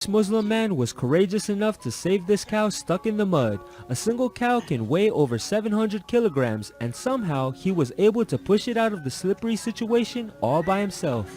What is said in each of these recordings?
This Muslim man was courageous enough to save this cow stuck in the mud. A single cow can weigh over 700 kilograms, and somehow he was able to push it out of the slippery situation all by himself.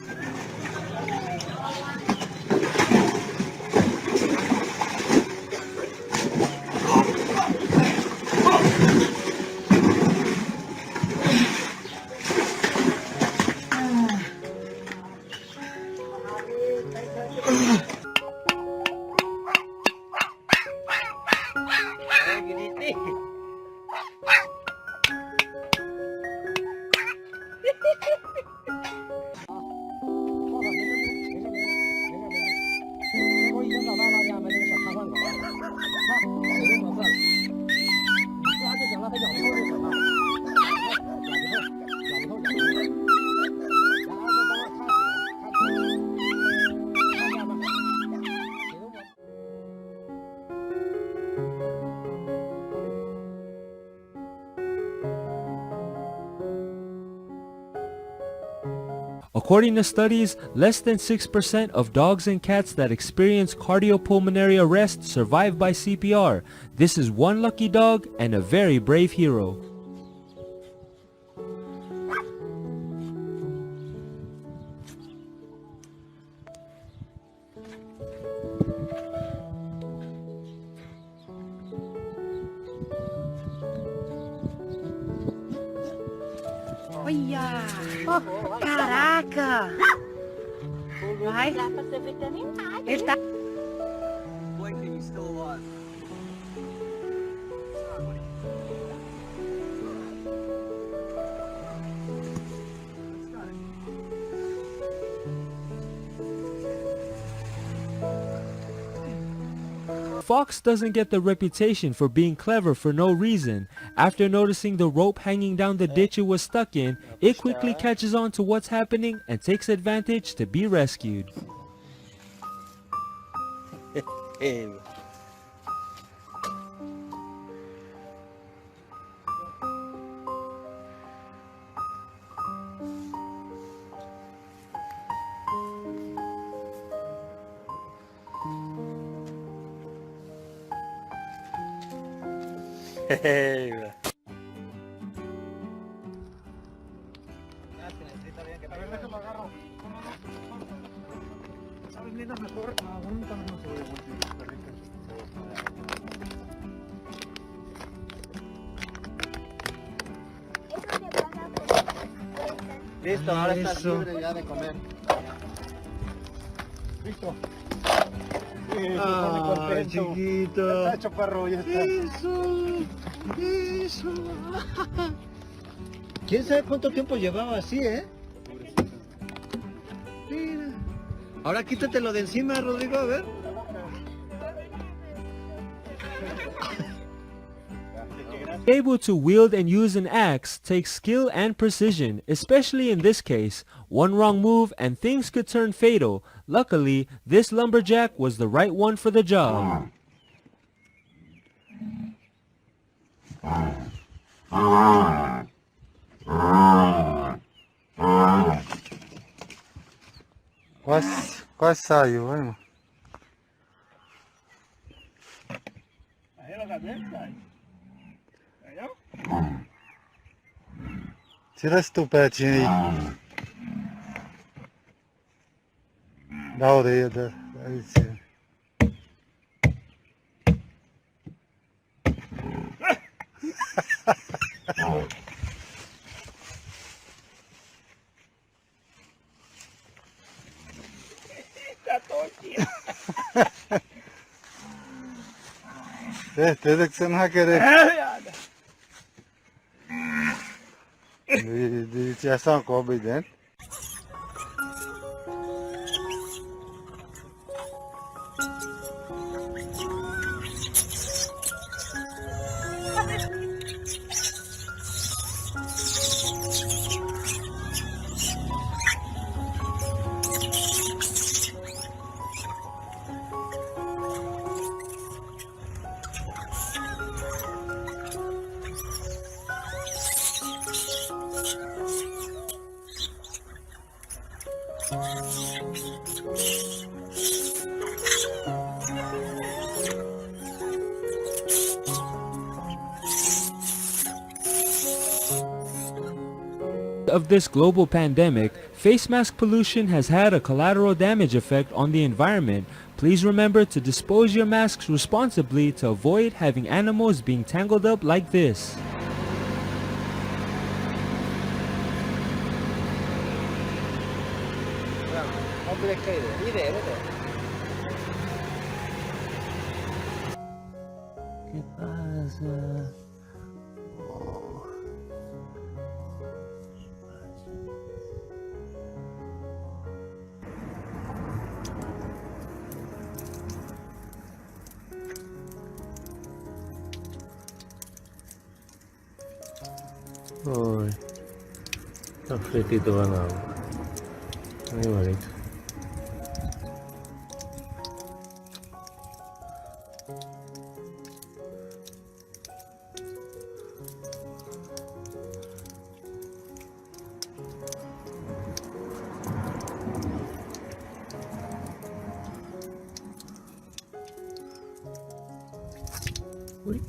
According to studies, less than 6% of dogs and cats that experience cardiopulmonary arrest survive by CPR. This is one lucky dog and a very brave hero. Olha! Oh, caraca! Vai! Ele tá... Blinking, he's still alive. Fox doesn't get the reputation for being clever for no reason. After noticing the rope hanging down the ditch it was stuck in, it quickly catches on to what's happening and takes advantage to be rescued. Listo, ahora estás libre ya de comer. Listo. Ay, chiquito. Está chaparro, ya está. Eso. ¿Quién sabe cuánto tiempo llevaba así, eh? Mira. Ahora quítatelo de encima, Rodrigo, a ver. Able to wield and use an axe takes skill and precision, especially in this case. One wrong move and things could turn fatal. Luckily, this lumberjack was the right one for the job. Quase saiu, vai, irmão. Tira esse tupetinho aí. Da orelha, aí sim. Certeza que você não vai querer. Tinha só uma cobra aí dentro. of this global pandemic, face mask pollution has had a collateral damage effect on the environment. Please remember to dispose your masks responsibly to avoid having animals being tangled up like this. ¿Qué pasa? Uy, está fresquito ganado. Muy bonito. Uy.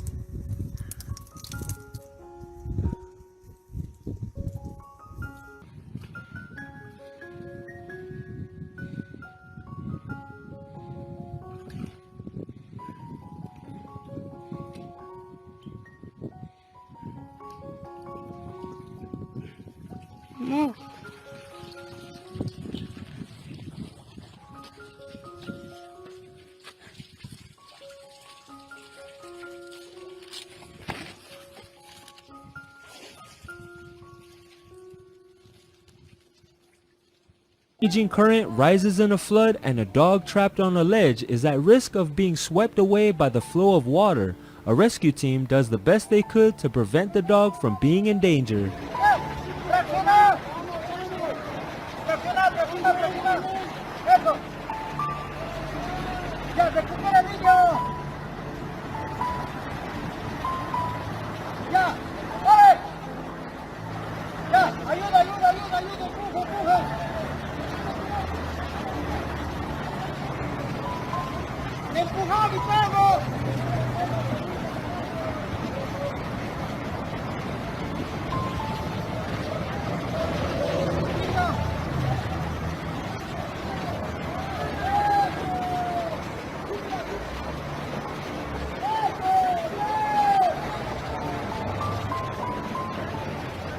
Raging current rises in a flood and a dog trapped on a ledge is at risk of being swept away by the flow of water. A rescue team does the best they could to prevent the dog from being in danger. ¡Empuja mi perro!